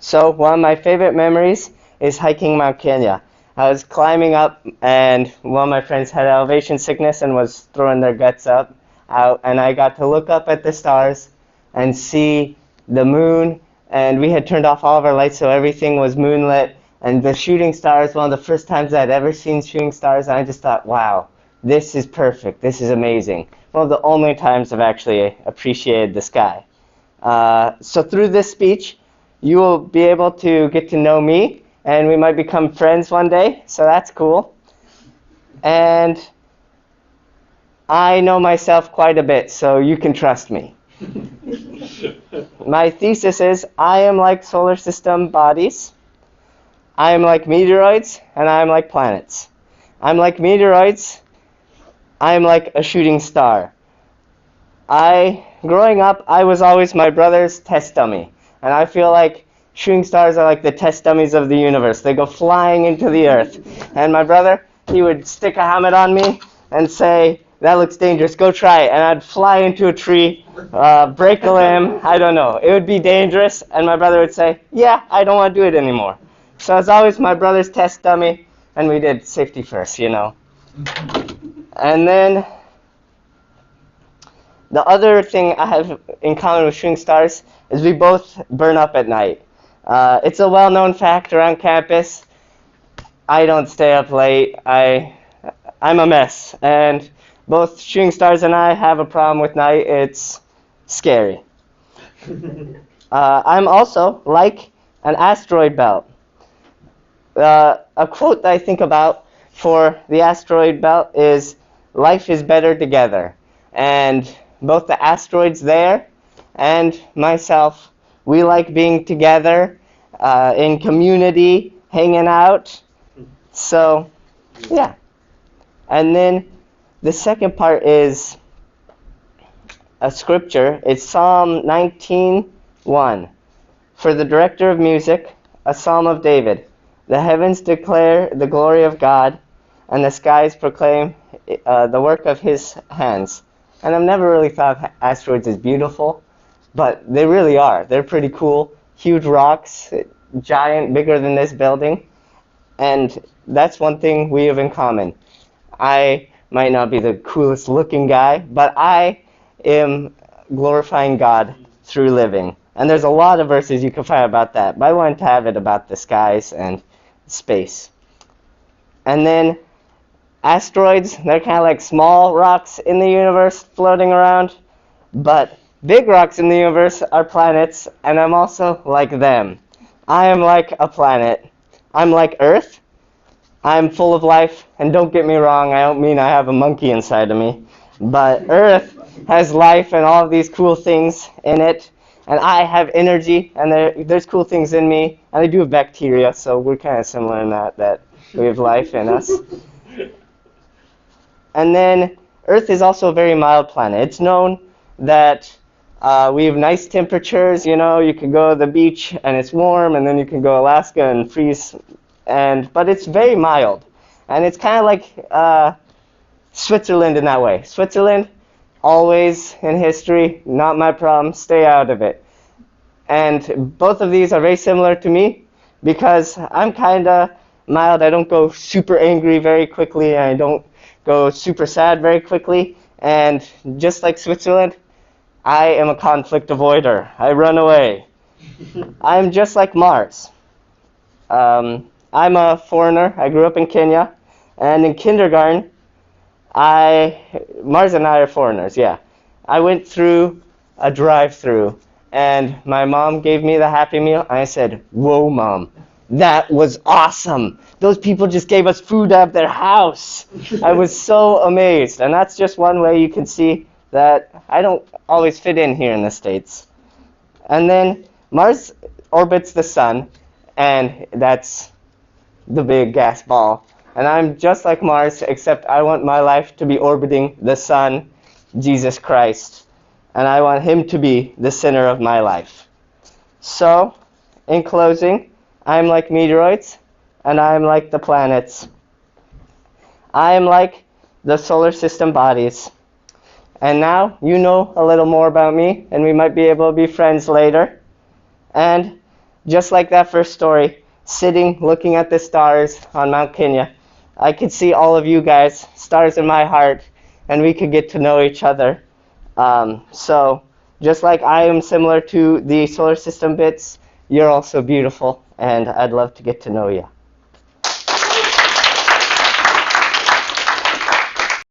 So one of my favorite memories is hiking Mount Kenya. I was climbing up, and one of my friends had elevation sickness and was throwing their guts out, and I got to look up at the stars and see the moon, and we had turned off all of our lights, so everything was moonlit, and the shooting stars, one of the first times I'd ever seen shooting stars, and I just thought, wow, this is perfect, this is amazing. One of the only times I've actually appreciated the sky. So through this speech, you will be able to get to know me, and we might become friends one day, so that's cool. And I know myself quite a bit, so you can trust me. My thesis is, I am like solar system bodies, I am like meteoroids, and I am like planets. I'm like meteoroids, I am like a shooting star. Growing up, I was always my brother's test dummy. And I feel like shooting stars are like the test dummies of the universe. They go flying into the earth. And my brother, he would stick a helmet on me and say, that looks dangerous, go try it. And I'd fly into a tree, break a limb, I don't know. It would be dangerous. And my brother would say, yeah, I don't want to do it anymore. So I was always my brother's test dummy. And we did safety first, you know. And then the other thing I have in common with shooting stars is we both burn up at night. It's a well-known fact around campus. I don't stay up late. I'm a mess. And both shooting stars and I have a problem with night. It's scary. I'm also like an asteroid belt. A quote that I think about for the asteroid belt is, life is better together. And both the asteroids there and myself, we like being together in community, hanging out. So, yeah. And then the second part is a scripture. It's Psalm 19:1. For the director of music, a psalm of David. The heavens declare the glory of God, and the skies proclaim the work of his hands. And I've never really thought of asteroids as beautiful, but they really are. They're pretty cool. Huge rocks, giant, bigger than this building. And that's one thing we have in common. I might not be the coolest looking guy, but I am glorifying God through living. And there's a lot of verses you can find about that, but I wanted to have it about the skies and space. And then asteroids, they're kind of like small rocks in the universe floating around, but big rocks in the universe are planets, and I'm also like them. I am like a planet. I'm like Earth. I'm full of life, and don't get me wrong, I don't mean I have a monkey inside of me, but Earth has life and all of these cool things in it, and I have energy, and there's cool things in me, and I do have bacteria, so we're kind of similar in that we have life in us. And then Earth is also a very mild planet. It's known that we have nice temperatures. You know, you can go to the beach and it's warm, and then you can go to Alaska and freeze. But it's very mild. And it's kind of like Switzerland in that way. Switzerland, always in history, not my problem, stay out of it. And both of these are very similar to me because I'm kind of mild. I don't go super angry very quickly, and I don't go super sad very quickly, and just like Switzerland, I am a conflict avoider. I run away. I'm just like Mars. I'm a foreigner. I grew up in Kenya, and in kindergarten, Mars and I are foreigners, yeah. I went through a drive-through, and my mom gave me the Happy Meal, and I said, "Whoa, Mom. That was awesome. Those people just gave us food out of their house." I was so amazed. And that's just one way you can see that I don't always fit in here in the States. And then Mars orbits the sun, and that's the big gas ball. And I'm just like Mars, except I want my life to be orbiting the sun, Jesus Christ. And I want him to be the center of my life. So, in closing, I'm like meteoroids, and I'm like the planets. I am like the solar system bodies. And now you know a little more about me, and we might be able to be friends later. And just like that first story, sitting looking at the stars on Mount Kenya, I could see all of you guys, stars in my heart, and we could get to know each other. So just like I am similar to the solar system bits, you're also beautiful, and I'd love to get to know you.